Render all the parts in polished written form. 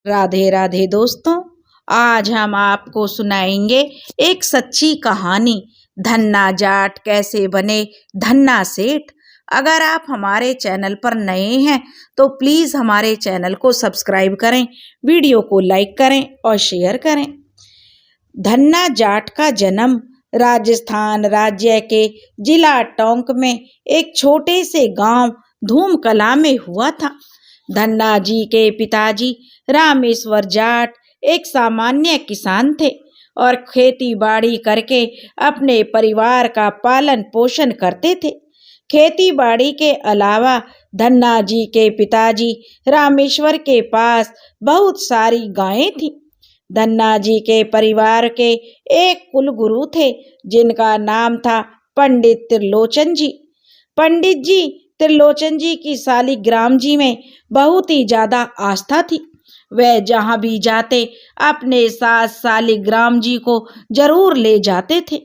राधे राधे दोस्तों, आज हम आपको सुनाएंगे एक सच्ची कहानी। धन्ना जाट कैसे बने धन्ना सेठ। अगर आप हमारे चैनल पर नए हैं तो प्लीज़ हमारे चैनल को सब्सक्राइब करें, वीडियो को लाइक करें और शेयर करें। धन्ना जाट का जन्म राजस्थान राज्य के जिला टोंक में एक छोटे से गांव धूमकला में हुआ था। धन्ना जी के पिताजी रामेश्वर जाट एक सामान्य किसान थे और खेती बाड़ी करके अपने परिवार का पालन पोषण करते थे। खेती बाड़ी के अलावा धन्ना जी के पिताजी रामेश्वर के पास बहुत सारी गायें थीं। धन्ना जी के परिवार के एक कुलगुरु थे जिनका नाम था पंडित त्रिलोचन जी। पंडित जी त्रिलोचन जी की सालिग्राम जी में बहुत ही ज्यादा आस्था थी। वह जहाँ भी जाते अपने साथ सालिग्राम जी को जरूर ले जाते थे।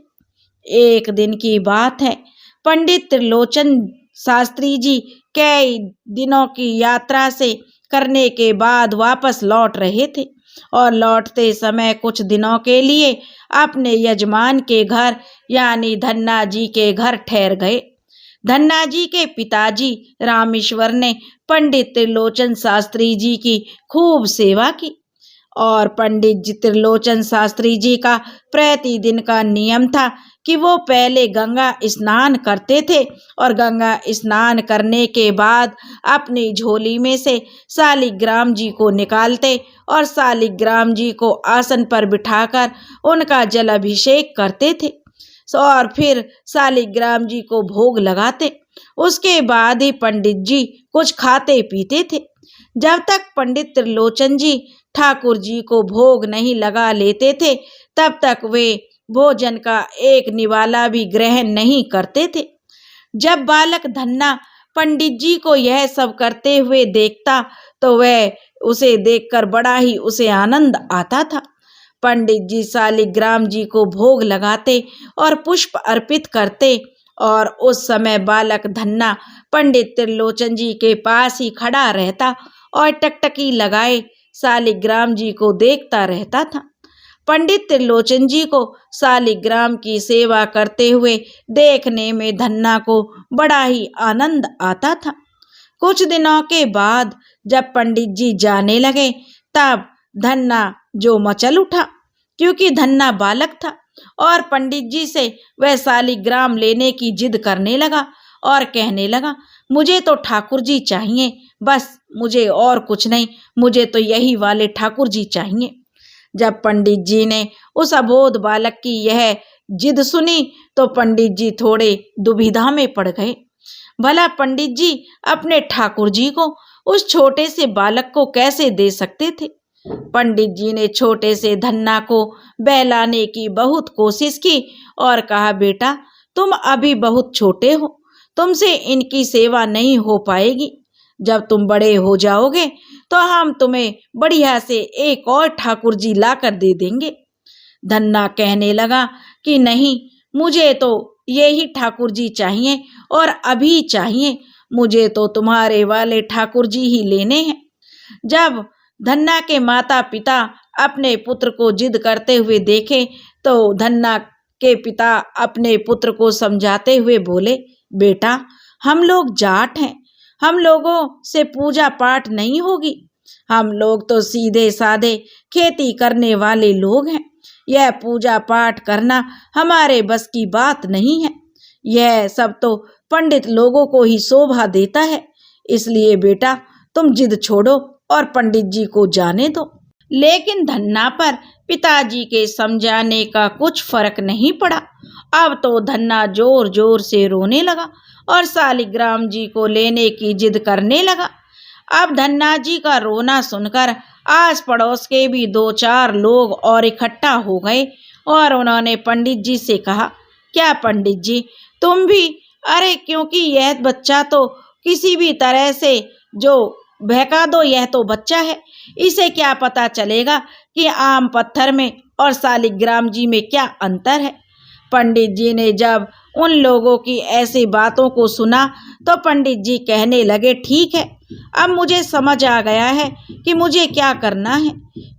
एक दिन की बात है, पंडित त्रिलोचन शास्त्री जी कई दिनों की यात्रा से करने के बाद वापस लौट रहे थे और लौटते समय कुछ दिनों के लिए अपने यजमान के घर यानी धन्ना जी के घर ठहर गए। धन्ना जी के पिताजी रामेश्वर ने पंडित त्रिलोचन शास्त्री जी की खूब सेवा की और पंडित त्रिलोचन शास्त्री जी का प्रतिदिन का नियम था कि वो पहले गंगा स्नान करते थे और गंगा स्नान करने के बाद अपनी झोली में से सालिग्राम जी को निकालते और सालिग्राम जी को आसन पर बिठाकर उनका जल अभिषेक करते थे और फिर सालिग्राम जी को भोग लगाते। उसके बाद ही पंडित जी कुछ खाते पीते थे। जब तक पंडित त्रिलोचन जी ठाकुर जी को भोग नहीं लगा लेते थे तब तक वे भोजन का एक निवाला भी ग्रहण नहीं करते थे। जब बालक धन्ना पंडित जी को यह सब करते हुए देखता तो वह उसे देखकर बड़ा ही उसे आनंद आता था। पंडित जी सालिग्राम जी को भोग लगाते और पुष्प अर्पित करते और उस समय बालक धन्ना पंडित त्रिलोचन जी के पास ही खड़ा रहता और टकटकी लगाए सालिग्राम जी को देखता रहता था। पंडित त्रिलोचन जी को सालिग्राम की सेवा करते हुए देखने में धन्ना को बड़ा ही आनंद आता था। कुछ दिनों के बाद जब पंडित जी जाने लगे तब धन्ना जो मचल उठा, क्योंकि धन्ना बालक था और पंडित जी से वह सालिग्राम लेने की जिद करने लगा और कहने लगा, मुझे तो ठाकुर जी चाहिए, बस मुझे और कुछ नहीं, मुझे तो यही वाले ठाकुर जी चाहिए। जब पंडित जी ने उस अबोध बालक की यह जिद सुनी तो पंडित जी थोड़े दुविधा में पड़ गए। भला पंडित जी अपने ठाकुर जी को उस छोटे से बालक को कैसे दे सकते थे। पंडित जी ने छोटे से धन्ना को बहलाने की बहुत कोशिश की और कहा, बेटा तुम अभी बहुत छोटे हो, तुमसे इनकी सेवा नहीं हो पाएगी। जब तुम बड़े हो जाओगे तो हम तुम्हें बढ़िया से एक और ठाकुर जी लाकर दे देंगे। धन्ना कहने लगा कि नहीं, मुझे तो यही ठाकुर जी चाहिए और अभी चाहिए, मुझे तो तुम्हारे वाले ठाकुर जी ही लेने हैं। जब धन्ना के माता पिता अपने पुत्र को जिद करते हुए देखे तो धन्ना के पिता अपने पुत्र को समझाते हुए बोले, बेटा हम लोग जाट हैं, हम लोगों से पूजा पाठ नहीं होगी, हम लोग तो सीधे साधे खेती करने वाले लोग हैं, यह पूजा पाठ करना हमारे बस की बात नहीं है, यह सब तो पंडित लोगों को ही शोभा देता है, इसलिए बेटा तुम जिद छोड़ो और पंडित जी को जाने दो। लेकिन धन्ना पर पिताजी के समझाने का कुछ फर्क नहीं पड़ा। अब तो धन्ना जोर जोर से रोने लगा और सालिग्राम जी को लेने की जिद करने लगा। अब धन्ना जी का रोना सुनकर आस पड़ोस के भी 2-4 लोग और इकट्ठा हो गए और उन्होंने पंडित जी से कहा, क्या पंडित जी तुम भी, अरे क्योंकि यह बच्चा तो किसी भी तरह से जो बहका दो, यह तो बच्चा है, इसे क्या पता चलेगा कि आम पत्थर में और सालिग्राम जी में क्या अंतर है। पंडित जी ने जब उन लोगों की ऐसी बातों को सुना तो पंडित जी कहने लगे, ठीक है, अब मुझे समझ आ गया है कि मुझे क्या करना है।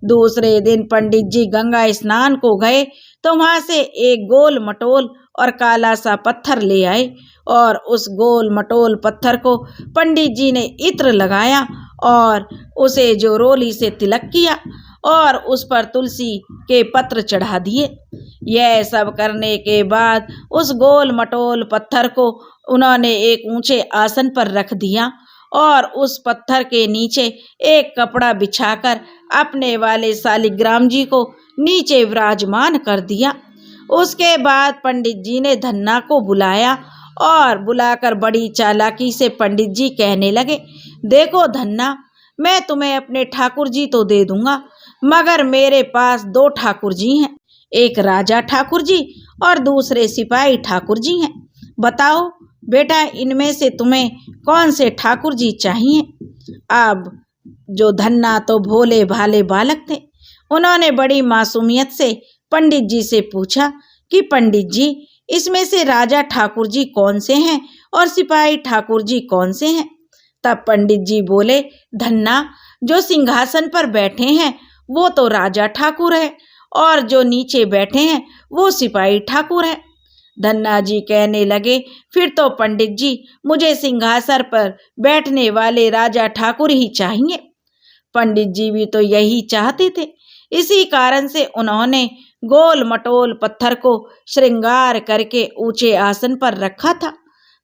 दूसरे दिन पंडित जी गंगा स्नान को गए तो वहां से एक गोल मटोल और काला सा पत्थर ले आए और उस गोल मटोल पत्थर को पंडित जी ने इत्र लगाया और उसे जो रोली से तिलक किया और उस पर तुलसी के पत्र चढ़ा दिए। यह सब करने के बाद उस गोल मटोल पत्थर को उन्होंने एक ऊंचे आसन पर रख दिया और उस पत्थर के नीचे एक कपड़ा बिछाकर अपने वाले शालिग्राम जी को नीचे विराजमान कर दिया। उसके बाद पंडित जी ने धन्ना को बुलाया और बुलाकर बड़ी चालाकी से पंडित जी कहने लगे, देखो धन्ना, मैं तुम्हें अपने ठाकुर जी तो दे दूंगा, मगर मेरे पास दो ठाकुर जी हैं, एक राजा ठाकुर जी और दूसरे सिपाही ठाकुर जी हैं। बताओ बेटा, इनमें से तुम्हें कौन से ठाकुर जी चाहिए? अब जो धन्ना तो भोले भाले बालक थे, उन्होंने बड़ी मासूमियत से पंडित जी से पूछा कि पंडित जी, इसमें से राजा ठाकुर जी कौन से हैं और सिपाही ठाकुर जी कौन से हैं? तब पंडित जी बोले, धन्ना, जो सिंहासन पर बैठे हैं वो तो राजा ठाकुर है और जो नीचे बैठे हैं वो सिपाही ठाकुर है। धन्ना जी कहने लगे, फिर तो पंडित जी, मुझे सिंहासन पर बैठने वाले राजा ठाकुर ही चाहिए। पंडित जी भी तो यही चाहते थे, इसी कारण से उन्होंने गोल मटोल पत्थर को श्रृंगार करके ऊंचे आसन पर रखा था।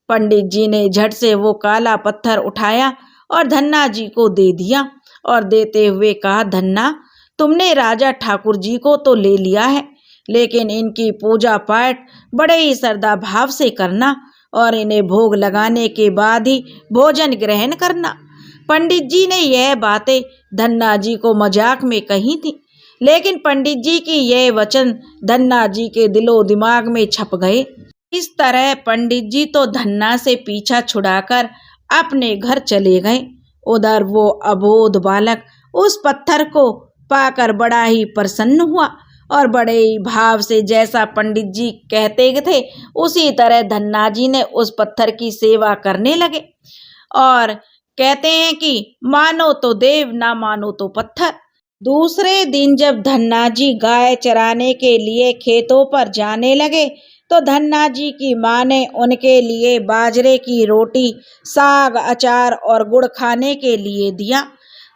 पंडित जी ने झट से वो काला पत्थर उठाया और धन्ना जी को दे दिया और देते हुए कहा, धन्ना, तुमने राजा ठाकुर जी को तो ले लिया है, लेकिन इनकी पूजा पाठ बड़े ही श्रद्धा भाव से करना और इन्हें भोग लगाने के बाद ही भोजन ग्रहण करना। पंडित जी ने यह बातें धन्ना जी को मजाक में कही थी, लेकिन पंडित जी की यह वचन धन्ना जी के दिलो दिमाग में छप गए। इस तरह पंडित जी तो धन्ना से पीछा छुड़ाकर अपने घर चले गए। उधर वो अबोध बालक उस पत्थर को पाकर बड़ा ही प्रसन्न हुआ और बड़े ही भाव से जैसा पंडित जी कहते थे उसी तरह धन्ना जी ने उस पत्थर की सेवा करने लगे। और कहते हैं कि मानो तो देव, ना मानो तो पत्थर। दूसरे दिन जब धन्ना जी गाय चराने के लिए खेतों पर जाने लगे तो धन्ना जी की माँ ने उनके लिए बाजरे की रोटी, साग, अचार और गुड़ खाने के लिए दिया।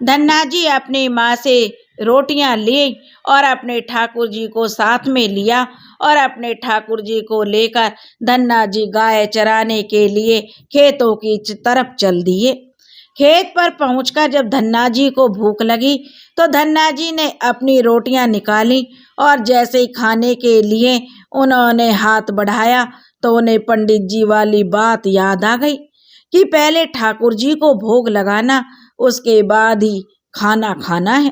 धन्ना जी अपनी माँ से रोटियां ली और अपने ठाकुर जी को साथ में लिया और अपने ठाकुर जी को लेकर धन्ना जी गाय चराने के लिए खेतों की तरफ चल दिए। खेत पर पहुंचकर जब धन्ना जी को भूख लगी तो धन्ना जी ने अपनी रोटियां निकाली और जैसे ही खाने के लिए उन्होंने हाथ बढ़ाया तो उन्हें पंडित जी वाली बात याद आ गई कि पहले ठाकुर जी को भोग लगाना, उसके बाद ही खाना खाना है।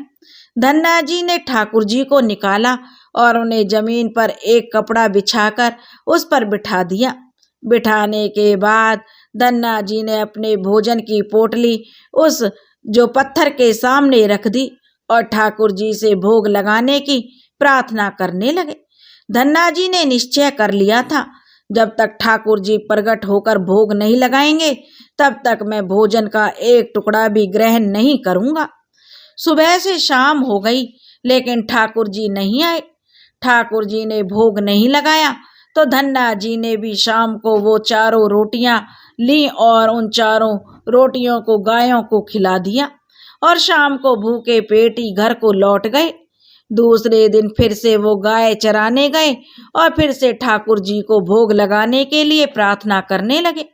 धन्ना जी ने ठाकुर जी को निकाला और उन्हें जमीन पर एक कपड़ा बिछाकर उस पर बिठा दिया। बिठाने के बाद धन्ना जी ने अपने भोजन की पोटली उस जो पत्थर के सामने रख दी और ठाकुर जी से भोग लगाने की प्रार्थना करने लगे। धन्ना जी ने निश्चय कर लिया था, जब तक ठाकुर जी प्रकट होकर भोग नहीं लगाएंगे तब तक मैं भोजन का एक टुकड़ा भी ग्रहण नहीं करूंगा। सुबह से शाम हो गई लेकिन ठाकुर जी नहीं आए। ठाकुर जी ने भोग नहीं लगाया तो धन्ना जी ने भी शाम को वो चारों रोटियां ली और उन चारों रोटियों को गायों को खिला दिया और शाम को भूखे पेट ही घर को लौट गए। दूसरे दिन फिर से वो गाय चराने गए और फिर से ठाकुर जी को भोग लगाने के लिए प्रार्थना करने लगे,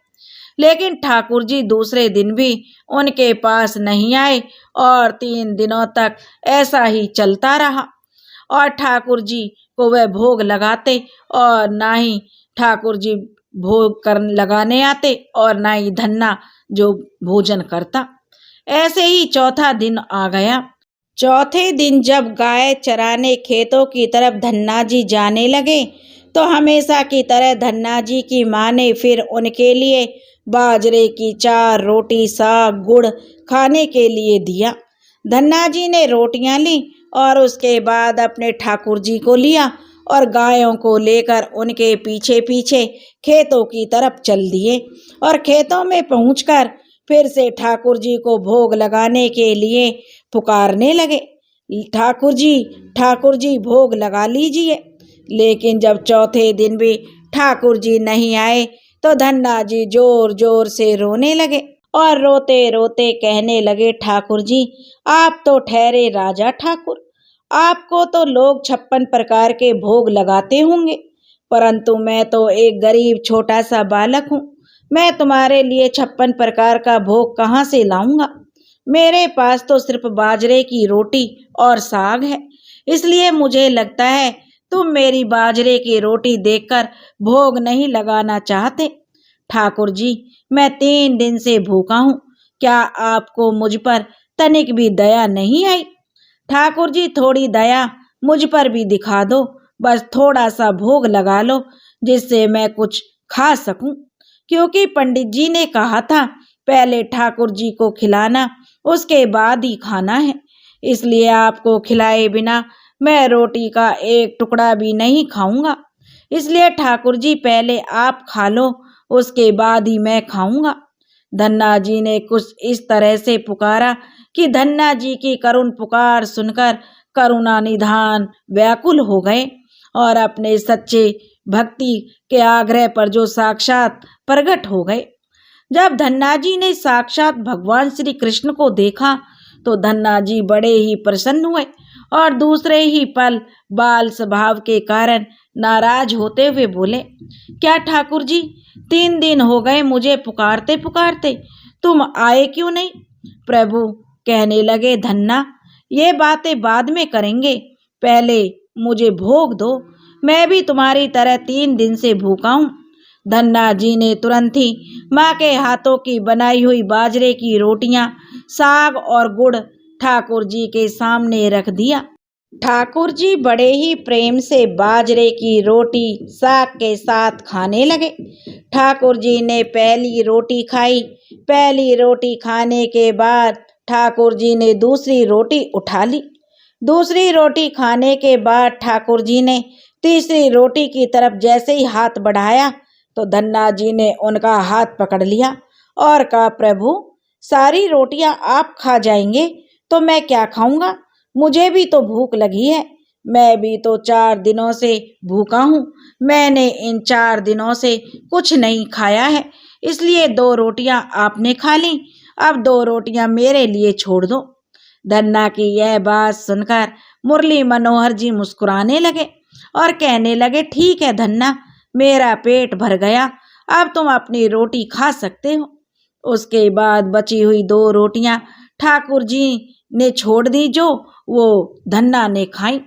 लेकिन ठाकुर जी दूसरे दिन भी उनके पास नहीं आए और 3 दिनों तक ऐसा ही चलता रहा और ठाकुर जी को वह भोग लगाते और ना ही ठाकुर जी भोग कर लगाने आते और ना ही धन्ना जो भोजन करता। ऐसे ही चौथा दिन आ गया। चौथे दिन जब गाय चराने खेतों की तरफ धन्ना जी जाने लगे तो हमेशा की तरह धन्ना जी की माँ ने फिर उनके लिए बाजरे की 4 रोटी, साग, गुड़ खाने के लिए दिया। धन्ना जी ने रोटियां ली और उसके बाद अपने ठाकुर जी को लिया और गायों को लेकर उनके पीछे पीछे खेतों की तरफ चल दिए और खेतों में पहुंचकर फिर से ठाकुर जी को भोग लगाने के लिए पुकारने लगे, ठाकुर जी भोग लगा लीजिए। लेकिन जब चौथे दिन भी ठाकुर जी नहीं आए तो धन्ना जी जोर जोर से रोने लगे और रोते रोते कहने लगे, ठाकुर जी आप तो ठहरे राजा ठाकुर, आपको तो लोग 56 प्रकार के भोग लगाते होंगे, परंतु मैं तो एक गरीब छोटा सा बालक हूँ। मैं तुम्हारे लिए 56 प्रकार का भोग कहाँ से लाऊंगा। मेरे पास तो सिर्फ बाजरे की रोटी और साग है, इसलिए मुझे लगता है तुम मेरी बाजरे की रोटी देखकर भोग नहीं लगाना चाहते। ठाकुर जी मैं 3 दिन से भूखा हूँ, क्या आपको मुझ पर तनिक भी दया नहीं आई। ठाकुर जी थोड़ी दया मुझ पर भी दिखा दो, बस थोड़ा सा भोग लगा लो जिससे मैं कुछ खा सकूं, क्योंकि पंडित जी ने कहा था पहले ठाकुर जी को खिलाना उसके बाद ही खाना है, इसलिए आपको खिलाए बिना मैं रोटी का एक टुकड़ा भी नहीं खाऊंगा। इसलिए ठाकुर जी पहले आप खा लो, उसके बाद ही मैं खाऊंगा। धन्ना जी ने कुछ इस तरह से पुकारा कि धन्ना जी की करुण पुकार सुनकर करुणा निधान व्याकुल हो गए और अपने सच्चे भक्ति के आग्रह पर जो साक्षात प्रकट हो गए। जब धन्ना जी ने साक्षात भगवान श्री कृष्ण को देखा तो धन्ना जी बड़े ही प्रसन्न हुए और दूसरे ही पल बाल स्वभाव के कारण नाराज होते हुए बोले, क्या ठाकुर जी 3 दिन हो गए मुझे पुकारते पुकारते, तुम आए क्यों नहीं। प्रभु कहने लगे, धन्ना ये बातें बाद में करेंगे, पहले मुझे भोग दो, मैं भी तुम्हारी तरह 3 दिन से भूखा हूँ। धन्ना जी ने तुरंत ही माँ के हाथों की बनाई हुई बाजरे की रोटियां, साग और गुड़ ठाकुर जी के सामने रख दिया। ठाकुर जी बड़े ही प्रेम से बाजरे की रोटी साग के साथ खाने लगे। ठाकुर जी ने पहली रोटी खाई। पहली रोटी खाने के बाद ठाकुर जी ने दूसरी रोटी उठा ली। दूसरी रोटी खाने के बाद ठाकुर जी ने तीसरी रोटी की तरफ जैसे ही हाथ बढ़ाया तो धन्ना जी ने उनका हाथ पकड़ लिया और कहा, प्रभु सारी रोटियां आप खा जाएंगे तो मैं क्या खाऊंगा, मुझे भी तो भूख लगी है, मैं भी तो 4 दिनों से भूखा हूँ, मैंने इन 4 दिनों से कुछ नहीं खाया है, इसलिए 2 रोटियां आपने खा ली, अब 2 रोटियां मेरे लिए छोड़ दो। धन्ना की यह बात सुनकर मुरली मनोहर जी मुस्कुराने लगे और कहने लगे, ठीक है धन्ना, मेरा पेट भर गया, अब तुम अपनी रोटी खा सकते हो। उसके बाद बची हुई 2 रोटियां ठाकुर जी ने छोड़ दी जो वो धन्ना ने खाई।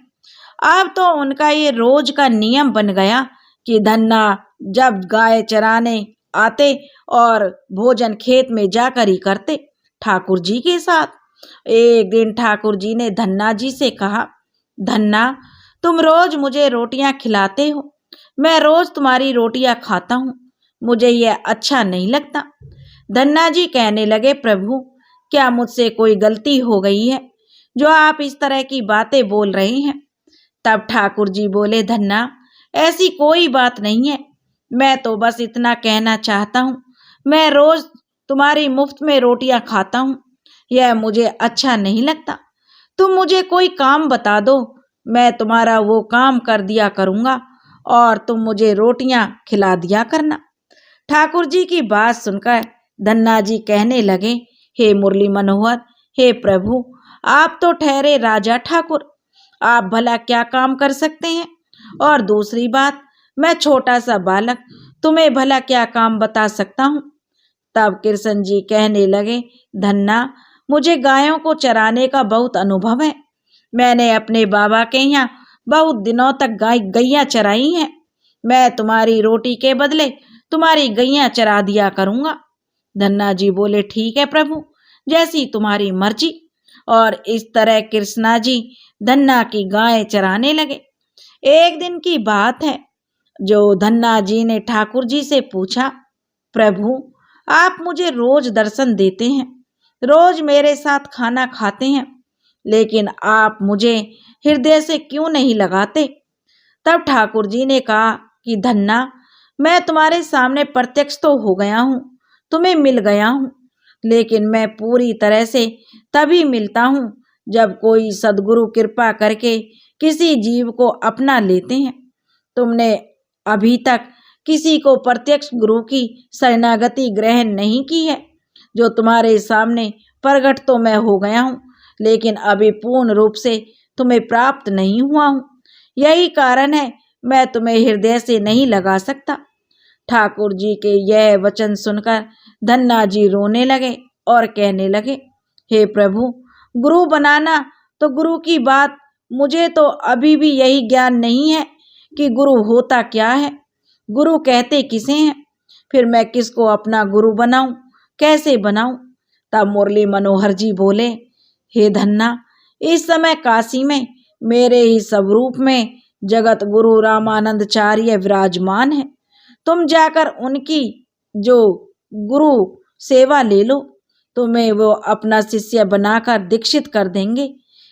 अब तो उनका ये रोज का नियम बन गया कि धन्ना जब गाय चराने आते और भोजन खेत में जाकर ही करते ठाकुर जी के साथ। एक दिन ठाकुर जी ने धन्ना जी से कहा, धन्ना तुम रोज मुझे रोटियां खिलाते हो, मैं रोज तुम्हारी रोटियां खाता हूँ, मुझे यह अच्छा नहीं लगता। धन्ना जी कहने लगे, प्रभु क्या मुझसे कोई गलती हो गई है जो आप इस तरह की बातें बोल रहे हैं। तब ठाकुर जी बोले, धन्ना ऐसी कोई बात नहीं है, मैं तो बस इतना कहना चाहता हूँ, मैं रोज तुम्हारी मुफ्त में रोटियां खाता हूँ, यह मुझे अच्छा नहीं लगता। तुम मुझे कोई काम बता दो, मैं तुम्हारा वो काम कर दिया करूँगा और तुम मुझे रोटियां खिला दिया करना। ठाकुर जी की बात सुनकर धन्ना जी कहने लगे, हे मुरली मनोहर, हे प्रभु आप तो ठहरे राजा ठाकुर, आप भला क्या काम कर सकते हैं, और दूसरी बात मैं छोटा सा बालक, तुम्हें भला क्या काम बता सकता हूँ। तब कृष्ण जी कहने लगे, धन्ना मुझे गायों को चराने का बहुत अनुभव है, मैंने अपने बाबा के यहाँ बहुत दिनों तक गैया चराई हैं, मैं तुम्हारी रोटी के बदले तुम्हारी गैया चरा दिया करूँगा। धन्ना जी बोले, ठीक है प्रभु, जैसी तुम्हारी मर्जी। और इस तरह कृष्णा जी धन्ना की गाय चराने लगे। एक दिन की बात है जो धन्ना जी ने ठाकुर जी से पूछा, प्रभु आप मुझे रोज दर्शन देते हैं, रोज मेरे साथ खाना खाते हैं, लेकिन आप मुझे हृदय से क्यों नहीं लगाते। तब ठाकुर जी ने कहा कि धन्ना, मैं तुम्हारे सामने प्रत्यक्ष तो हो गया हूँ, तुम्हें मिल गया हूँ, लेकिन मैं पूरी तरह से तभी मिलता हूँ जब कोई सद्गुरु कृपा करके किसी जीव को अपना लेते हैं। तुमने अभी तक किसी को प्रत्यक्ष गुरु की शरणागति ग्रहण नहीं की है। जो तुम्हारे सामने प्रगट तो मैं हो गया हूँ, लेकिन अभी पूर्ण रूप से तुम्हें प्राप्त नहीं हुआ हूँ। यही कारण है मैं तुम्हें हृदय से नहीं लगा सकता। ठाकुर जी के यह वचन सुनकर धन्ना जी रोने लगे और कहने लगे, हे प्रभु, गुरु बनाना तो गुरु की बात, मुझे तो अभी भी यही ज्ञान नहीं है कि गुरु होता क्या है, गुरु कहते किसे हैं, फिर मैं किसको अपना गुरु बनाऊं, कैसे बनाऊं। तब मुरली मनोहर जी बोले, हे धन्ना, इस समय काशी में मेरे ही स्वरूप में जगत गुरु रामानंदाचार्य विराजमान है। तुम जाकर उनकी जो गुरु सेवा ले लो, तुम्हें वो अपना शिष्य बनाकर दीक्षित कर देंगे।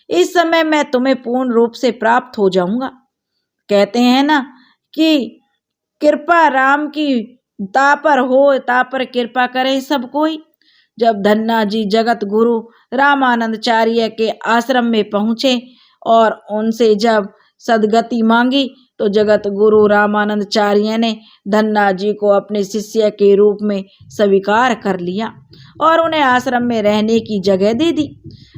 इस समय मैं तुम्हें पूर्ण रूप से प्राप्त हो जाऊंगा। कहते हैं ना कि कृपा राम की तापर हो, तापर कृपा करें सब कोई। जब धन्ना जी जगत गुरु रामानंदाचार्य के आश्रम में पहुंचे और उनसे जब सदगति मांगी, तो जगत गुरु रामानंदाचार्य ने धन्ना जी को अपने शिष्य के रूप में स्वीकार कर लिया और उन्हें आश्रम में रहने की जगह दे दी।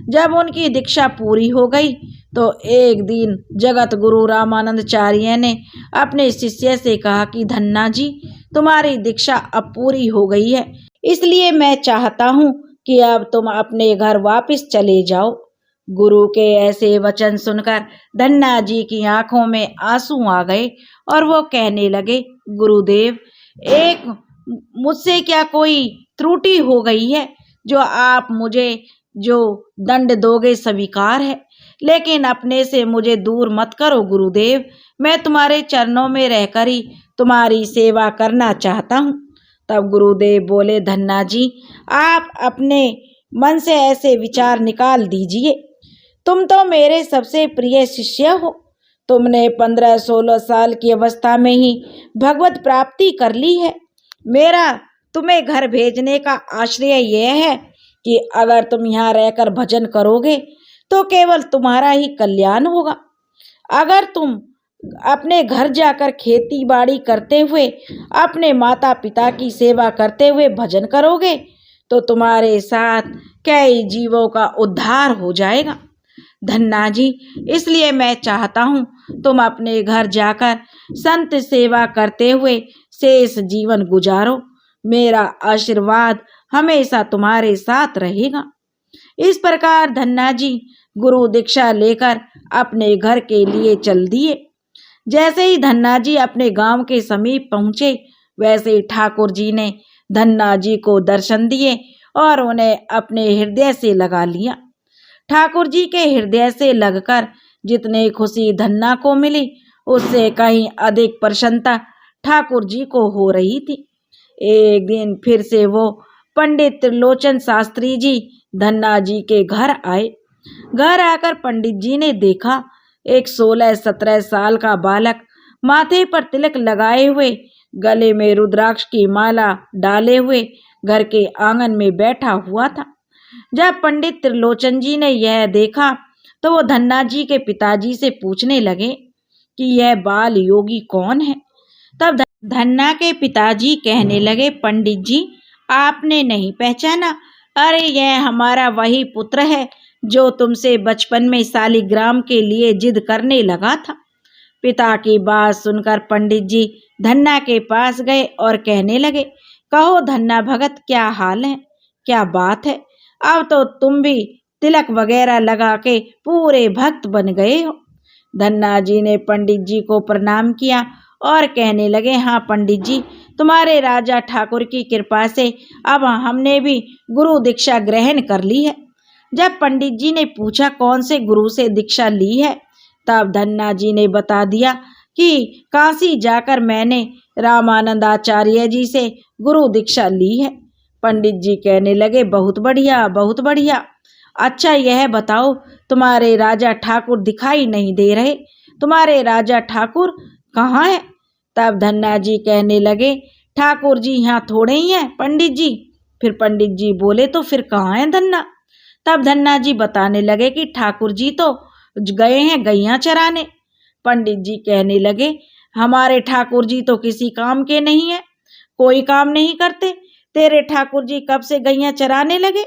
जब उनकी दीक्षा पूरी हो गई, तो एक दिन जगत गुरु रामानंदाचार्य ने अपने शिष्य से कहा कि धन्ना जी, तुम्हारी दीक्षा अब पूरी हो गई है, इसलिए मैं चाहता हूँ कि अब तुम अपने घर वापस चले जाओ। गुरु के ऐसे वचन सुनकर धन्ना जी की आंखों में आंसू आ गए और वो कहने लगे, गुरुदेव, एक मुझसे क्या कोई त्रुटि हो गई है जो आप मुझे जो दंड दोगे स्वीकार है, लेकिन अपने से मुझे दूर मत करो गुरुदेव। मैं तुम्हारे चरणों में रहकर ही तुम्हारी सेवा करना चाहता हूँ। तब गुरुदेव बोले, धन्ना जी, आप अपने मन से ऐसे विचार निकाल दीजिए। तुम तो मेरे सबसे प्रिय शिष्य हो। तुमने 15-16 साल की अवस्था में ही भगवत प्राप्ति कर ली है। मेरा तुम्हें घर भेजने का आश्रय यह है कि अगर तुम यहाँ रहकर भजन करोगे तो केवल तुम्हारा ही कल्याण होगा। अगर तुम अपने घर जाकर खेती बाड़ी करते हुए, अपने माता पिता की सेवा करते हुए भजन करोगे तो तुम्हारे साथ कई जीवों का उद्धार हो जाएगा। धन्ना जी, इसलिए मैं चाहता हूँ तुम अपने घर जाकर संत सेवा करते हुए शेष जीवन गुजारो। मेरा आशीर्वाद हमेशा तुम्हारे साथ रहेगा। इस प्रकार धन्ना जी गुरु दीक्षा लेकर अपने घर के लिए चल दिए। जैसे ही धन्ना जी अपने गांव के समीप पहुंचे, वैसे ही ठाकुर जी ने धन्ना जी को दर्शन दिए और उन्हें अपने हृदय से लगा लिया। ठाकुर जी के हृदय से लगकर जितनी खुशी धन्ना को मिली, उससे कहीं अधिक प्रसन्नता ठाकुर जी को हो रही थी। एक दिन फिर से वो पंडित त्रिलोचन शास्त्री जी धन्ना जी के घर आए। घर आकर पंडित जी ने देखा एक 16-17 साल का बालक माथे पर तिलक लगाए हुए, गले में रुद्राक्ष की माला डाले हुए घर के आंगन में बैठा हुआ था। जब पंडित त्रिलोचन जी ने यह देखा तो वो धन्ना जी के पिताजी से पूछने लगे कि यह बाल योगी कौन है। तब धन्ना के पिताजी कहने लगे, पंडित जी, आपने नहीं पहचाना? अरे यह हमारा वही पुत्र है जो तुमसे बचपन में शालिग्राम के लिए जिद करने लगा था। पिता की बात सुनकर पंडित जी धन्ना के पास गए और कहने लगे, कहो धन्ना भगत, क्या हाल है, क्या बात है? अब तो तुम भी तिलक वगैरह लगा के पूरे भक्त बन गए हो। धन्ना जी ने पंडित जी को प्रणाम किया और कहने लगे, हाँ पंडित जी, तुम्हारे राजा ठाकुर की कृपा से अब हमने भी गुरु दीक्षा ग्रहण कर ली है। जब पंडित जी ने पूछा कौन से गुरु से दीक्षा ली है, तब धन्ना जी ने बता दिया कि काशी जाकर मैंने रामानंदाचार्य जी से गुरु दीक्षा ली है। पंडित जी कहने लगे, बहुत बढ़िया, बहुत बढ़िया। अच्छा यह बताओ, तुम्हारे राजा ठाकुर दिखाई नहीं दे रहे, तुम्हारे राजा ठाकुर कहाँ है? तब धन्ना जी कहने लगे, ठाकुर जी यहाँ थोड़े ही हैं पंडित जी। फिर पंडित जी बोले, तो फिर कहाँ है धन्ना? तब धन्ना जी बताने लगे कि ठाकुर जी तो गए हैं गैया चराने। पंडित जी कहने लगे, हमारे ठाकुर जी तो किसी काम के नहीं है, कोई काम नहीं करते, तेरे ठाकुर जी कब से गैया चराने लगे?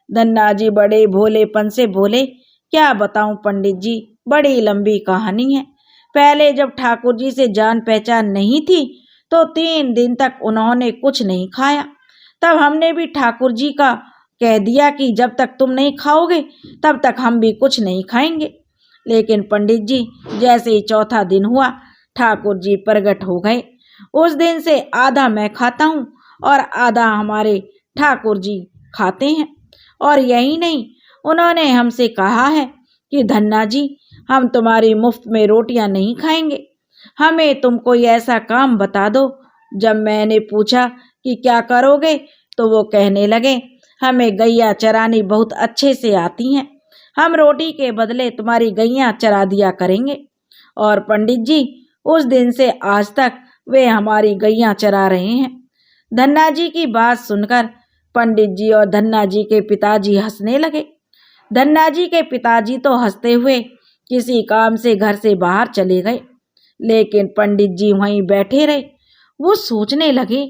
धन्ना जी बड़े भोलेपन से बोले, क्या बताऊं पंडित जी, बड़ी लंबी कहानी है। पहले जब ठाकुर जी से जान पहचान नहीं थी तो 3 दिन तक उन्होंने कुछ नहीं खाया। तब हमने भी ठाकुर जी का कह दिया कि जब तक तुम नहीं खाओगे तब तक हम भी कुछ नहीं खाएंगे। लेकिन पंडित जी, जैसे ही चौथा दिन हुआ, ठाकुर जी प्रकट हो गए। उस दिन से आधा मैं खाता हूँ और आधा हमारे ठाकुर जी खाते हैं। और यही नहीं, उन्होंने हमसे कहा है कि धन्ना जी, हम तुम्हारी मुफ्त में रोटियां नहीं खाएंगे, हमें तुम कोई ऐसा काम बता दो। जब मैंने पूछा कि क्या करोगे तो वो कहने लगे, हमें गैया चरानी बहुत अच्छे से आती हैं, हम रोटी के बदले तुम्हारी गैया चरा दिया करेंगे। और पंडित जी, उस दिन से आज तक वे हमारी गैया चरा रहे हैं। धन्ना जी की बात सुनकर पंडित जी और धन्ना जी के पिताजी हंसने लगे। धन्ना जी के पिताजी तो हंसते हुए किसी काम से घर से बाहर चले गए, लेकिन पंडित जी वहीं बैठे रहे। वो सोचने लगे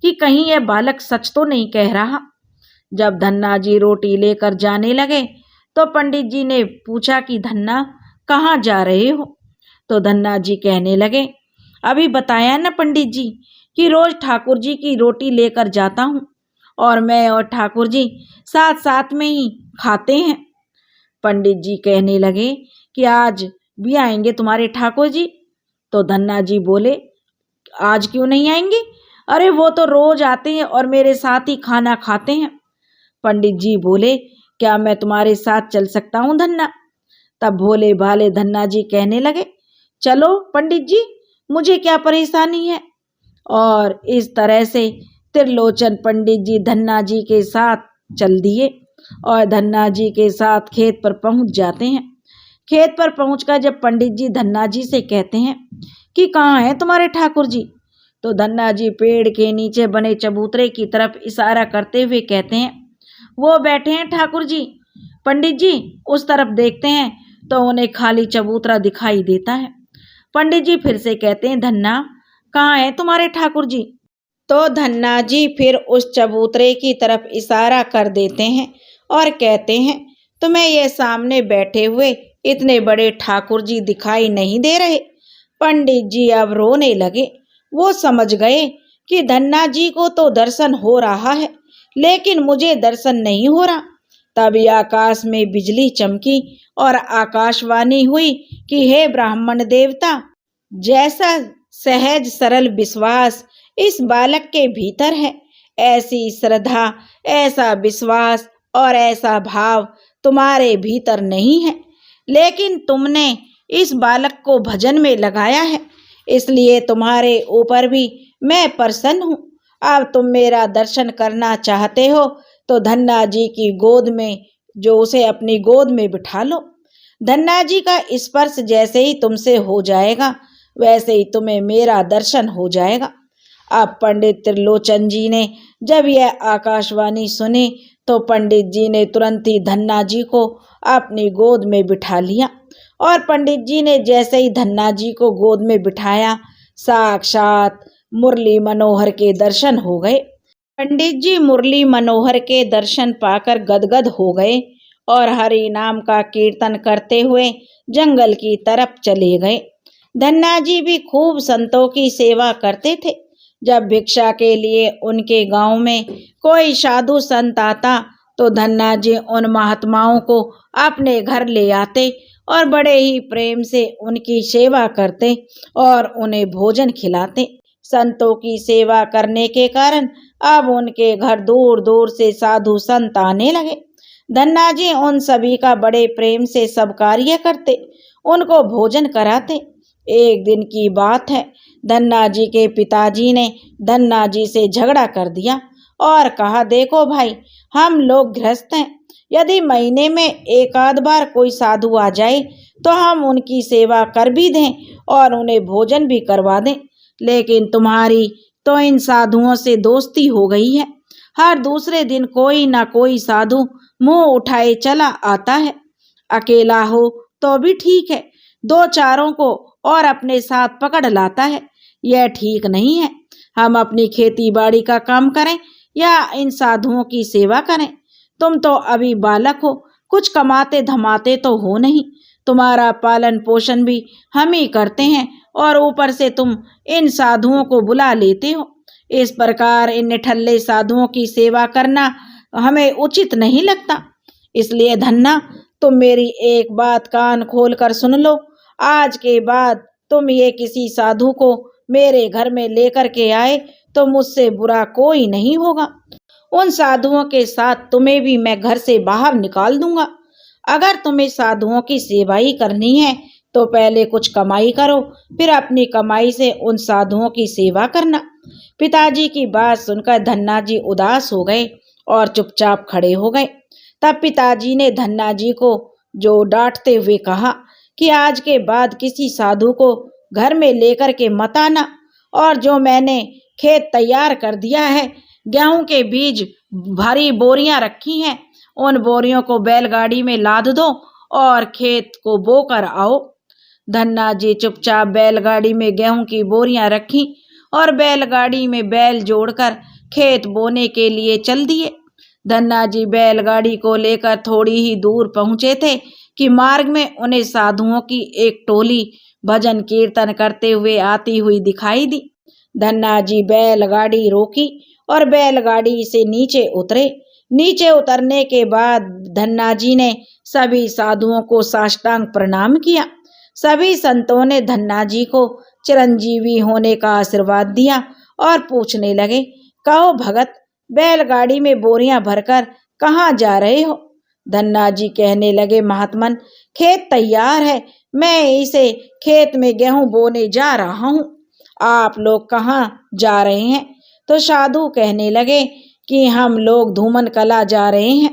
कि कहीं यह बालक सच तो नहीं कह रहा। जब धन्ना जी रोटी लेकर जाने लगे तो पंडित जी ने पूछा कि धन्ना, कहाँ जा रहे हो? तो धन्ना जी कहने लगे, अभी बताया ना पंडित जी कि रोज ठाकुर जी की रोटी लेकर जाता हूँ और मैं और ठाकुर जी साथ साथ में ही खाते हैं। पंडित जी कहने लगे कि आज भी आएंगे तुम्हारे ठाकुर जी? तो धन्ना जी बोले, आज क्यों नहीं आएंगे? अरे वो तो रोज आते हैं और मेरे साथ ही खाना खाते हैं। पंडित जी बोले, क्या मैं तुम्हारे साथ चल सकता हूँ धन्ना? तब भोले भाले धन्ना जी कहने लगे, चलो पंडित जी, मुझे क्या परेशानी है। और इस तरह से त्रिलोचन पंडित जी धन्ना जी के साथ चल दिए और धन्ना जी के साथ खेत पर पहुंच जाते हैं। खेत पर पहुंचकर जब पंडित जी धन्ना जी से कहते हैं कि कहाँ है तुम्हारे ठाकुर जी, तो धन्ना जी पेड़ के नीचे बने चबूतरे की तरफ इशारा करते हुए कहते हैं, वो बैठे हैं ठाकुर जी। पंडित जी उस तरफ देखते हैं तो उन्हें खाली चबूतरा दिखाई देता है। पंडित जी फिर से कहते हैं, धन्ना, कहाँ है तुम्हारे ठाकुर जी? तो धन्ना जी फिर उस चबूतरे की तरफ इशारा कर देते हैं और कहते हैं, तुम्हें ये सामने बैठे हुए इतने बड़े ठाकुर जी दिखाई नहीं दे रहे? पंडित जी अब रोने लगे। वो समझ गए कि धन्ना जी को तो दर्शन हो रहा है, लेकिन मुझे दर्शन नहीं हो रहा। तभी आकाश में बिजली चमकी और आकाशवाणी हुई कि हे ब्राह्मण देवता, जैसा सहज सरल विश्वास इस बालक के भीतर है, ऐसी श्रद्धा, ऐसा विश्वास और ऐसा भाव तुम्हारे भीतर नहीं है। लेकिन तुमने इस बालक को भजन में लगाया है, इसलिए तुम्हारे ऊपर भी मैं प्रसन्न हूँ। अब तुम मेरा दर्शन करना चाहते हो तो धन्ना जी की गोद में, जो उसे अपनी गोद में बिठा लो। धन्ना जी का स्पर्श जैसे ही तुमसे हो जाएगा, वैसे ही तुम्हें मेरा दर्शन हो जाएगा। अब पंडित त्रिलोचन जी ने जब यह आकाशवाणी सुनी तो पंडित जी ने तुरंत ही धन्ना जी को अपनी गोद में बिठा लिया। और पंडित जी ने जैसे ही धन्ना जी को गोद में बिठाया, साक्षात मुरली मनोहर के दर्शन हो गए। पंडित जी मुरली मनोहर के दर्शन पाकर गदगद हो गए और हरि नाम का कीर्तन करते हुए जंगल की तरफ चले गए। धन्ना जी भी खूब संतों की सेवा करते थे। जब भिक्षा के लिए उनके गांव में कोई साधु संत आता तो धन्ना जी उन महात्माओं को अपने घर ले आते और बड़े ही प्रेम से उनकी सेवा करते और उन्हें भोजन खिलाते। संतों की सेवा करने के कारण अब उनके घर दूर दूर से साधु संत आने लगे। धन्ना जी उन सभी का बड़े प्रेम से सब कार्य करते, उनको भोजन कराते। एक दिन की बात है, धन्ना जी के पिताजी ने धन्ना जी से झगड़ा कर दिया और कहा, देखो भाई, हम लोग गृहस्थ हैं, यदि महीने में एक आध बार कोई साधु आ जाए तो हम उनकी सेवा कर भी दें और उन्हें भोजन भी करवा दें, लेकिन तुम्हारी तो इन साधुओं से दोस्ती हो गई है। हर दूसरे दिन कोई ना कोई साधु मुंह उठाए चला आता है। अकेला हो तो भी ठीक है, दो चारों को और अपने साथ पकड़ लाता है। यह ठीक नहीं है। हम अपनी खेती बाड़ी का काम करें या इन साधुओं की सेवा करें। तुम तो अभी बालक हो, कुछ कमाते धमाते तो हो नहीं। तुम्हारा पालन पोषण भी हम ही करते हैं और ऊपर से तुम इन साधुओं को बुला लेते हो। इस प्रकार इन निठल्ले साधुओं की सेवा करना हमें उचित नहीं लगता। इसलिए धन्ना, तुम मेरी एक बात कान खोल कर सुन लो। आज के बाद तुम ये किसी साधु को मेरे घर में लेकर के आए तो मुझसे बुरा कोई नहीं होगा। उन साधुओं के साथ तुम्हें भी मैं घर से बाहर निकाल दूंगा। अगर तुम्हें साधुओं की सेवा ही करनी है तो पहले कुछ कमाई करो, फिर अपनी कमाई से उन साधुओं की सेवा करना। पिताजी की बात सुनकर धन्ना जी उदास हो गए और चुपचाप खड़े हो गए। तब पिताजी ने धन्ना जी को जो डांटते हुए कहा कि आज के बाद किसी साधु को घर में लेकर के मत आना, और जो मैंने खेत तैयार कर दिया है, गेहूं के बीज भारी बोरियां रखी हैं, उन बोरियों को बैलगाड़ी में लाद दो और खेत को बो कर आओ। धन्ना जी चुपचाप बैलगाड़ी में गेहूं की बोरियां रखी और बैलगाड़ी में बैल जोड़कर खेत बोने के लिए चल दिए। धन्ना जी बैलगाड़ी को लेकर थोड़ी ही दूर पहुंचे थे कि मार्ग में उन्हें साधुओं की एक टोली भजन कीर्तन करते हुए आती हुई दिखाई दी। धन्ना जी बैलगाड़ी रोकी और बैलगाड़ी से नीचे उतरे। नीचे उतरने के बाद धन्ना जी ने सभी साधुओं को साष्टांग प्रणाम किया। सभी संतों ने धन्ना जी को चिरंजीवी होने का आशीर्वाद दिया और पूछने लगे, कहो भगत, बैलगाड़ी में बोरियां भरकर कहाँ जा रहे हो? धन्ना जी कहने लगे, महात्मन, खेत तैयार है, मैं इसे खेत में गेहूं बोने जा रहा हूँ। आप लोग कहाँ जा रहे हैं? तो साधु कहने लगे कि हम लोग धूमन कला जा रहे हैं।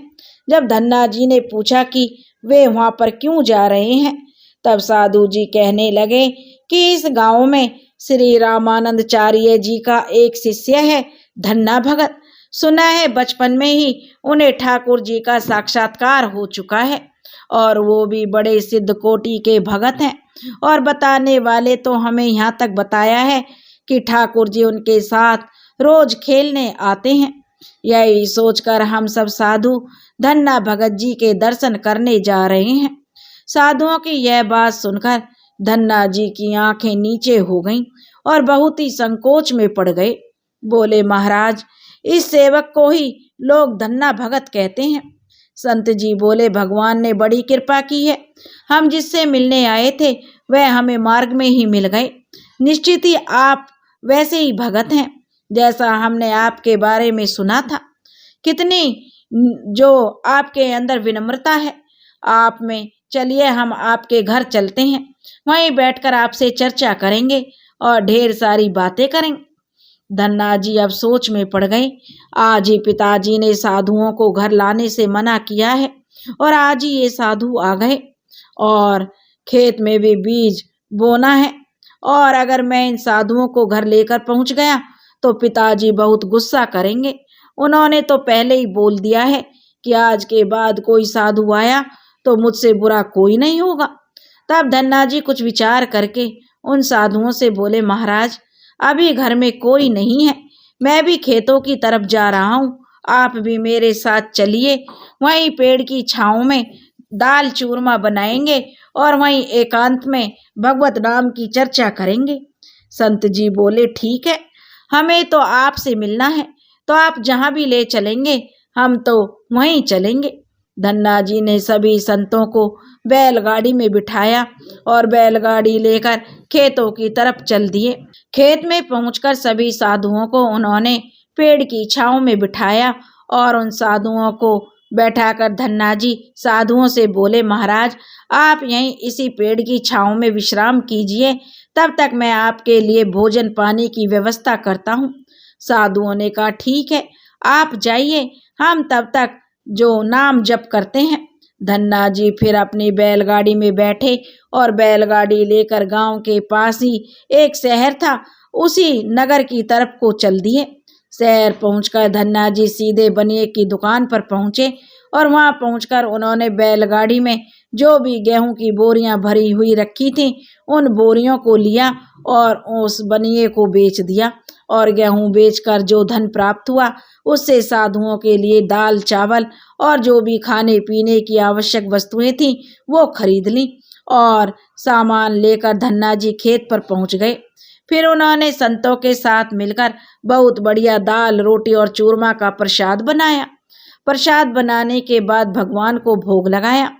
जब धन्ना जी ने पूछा कि वे वहां पर क्यों जा रहे हैं, तब साधु जी कहने लगे कि इस गांव में श्री रामानंदचार्य जी का एक शिष्य है, धन्ना भगत। सुना है बचपन में ही उन्हें ठाकुर जी का साक्षात्कार हो चुका है और वो भी बड़े सिद्ध कोटि के भगत हैं। और बताने वाले तो हमें यहाँ तक बताया है कि ठाकुर जी उनके साथ रोज खेलने आते हैं। यही सोचकर हम सब साधु धन्ना भगत जी के दर्शन करने जा रहे हैं। साधुओं की यह बात सुनकर धन्ना जी की आंखें नीचे हो गईं और बहुत ही संकोच में पड़ गए। बोले, महाराज, इस सेवक को ही लोग धन्ना भगत कहते हैं। संत जी बोले, भगवान ने बड़ी कृपा की है, हम जिससे मिलने आए थे वह हमें मार्ग में ही मिल गए। निश्चित ही आप वैसे ही भगत हैं जैसा हमने आपके बारे में सुना था। कितनी जो आपके अंदर विनम्रता है आप में। चलिए हम आपके घर चलते हैं, वहीं बैठकर आपसे चर्चा करेंगे और ढेर सारी बातें करेंगे। धन्ना जी अब सोच में पड़ गए। आज ही पिताजी ने साधुओं को घर लाने से मना किया है और आज ही ये साधु आ गए और खेत में भी बीज बोना है, और अगर मैं इन साधुओं को घर लेकर पहुंच गया तो पिताजी बहुत गुस्सा करेंगे। उन्होंने तो पहले ही बोल दिया है कि आज के बाद कोई साधु आया तो मुझसे बुरा कोई नहीं होगा। तब धन्ना जी कुछ विचार करके उन साधुओं से बोले, महाराज, अभी घर में कोई नहीं है, मैं भी खेतों की तरफ जा रहा हूँ, आप भी मेरे साथ चलिए। वहीं पेड़ की छाँव में दाल चूरमा बनाएंगे और वहीं एकांत में भगवत नाम की चर्चा करेंगे। संत जी बोले, ठीक है, हमें तो आपसे मिलना है, तो आप जहाँ भी ले चलेंगे हम तो वहीं चलेंगे। धन्ना जी ने सभी संतों को बैलगाड़ी में बिठाया और बैलगाड़ी लेकर खेतों की तरफ चल दिए। खेत में पहुंचकर सभी साधुओं को उन्होंने पेड़ की छांव में बिठाया और उन साधुओं को बैठाकर धन्ना जी साधुओं से बोले, महाराज, आप यहीं इसी पेड़ की छांव में विश्राम कीजिए, तब तक मैं आपके लिए भोजन पानी की व्यवस्था करता हूँ। साधुओं ने कहा, ठीक है, आप जाइए, हम तब तक जो नाम जप करते हैं। धन्ना जी फिर अपनी बैलगाड़ी में बैठे और बैलगाड़ी लेकर गांव के पास ही एक शहर था, उसी नगर की तरफ को चल दिए। शहर पहुंचकर धन्ना जी सीधे बनिए की दुकान पर पहुंचे और वहां पहुंचकर उन्होंने बैलगाड़ी में जो भी गेहूं की बोरियां भरी हुई रखी थीं, उन बोरियों को लिया और उस बनिए को बेच दिया। और गेहूं बेचकर जो धन प्राप्त हुआ, उससे साधुओं के लिए दाल चावल और जो भी खाने पीने की आवश्यक वस्तुएं थीं, वो खरीद ली और सामान लेकर धन्ना जी खेत पर पहुंच गए। फिर उन्होंने संतों के साथ मिलकर बहुत बढ़िया दाल रोटी और चूरमा का प्रसाद बनाया। प्रसाद बनाने के बाद भगवान को भोग लगाया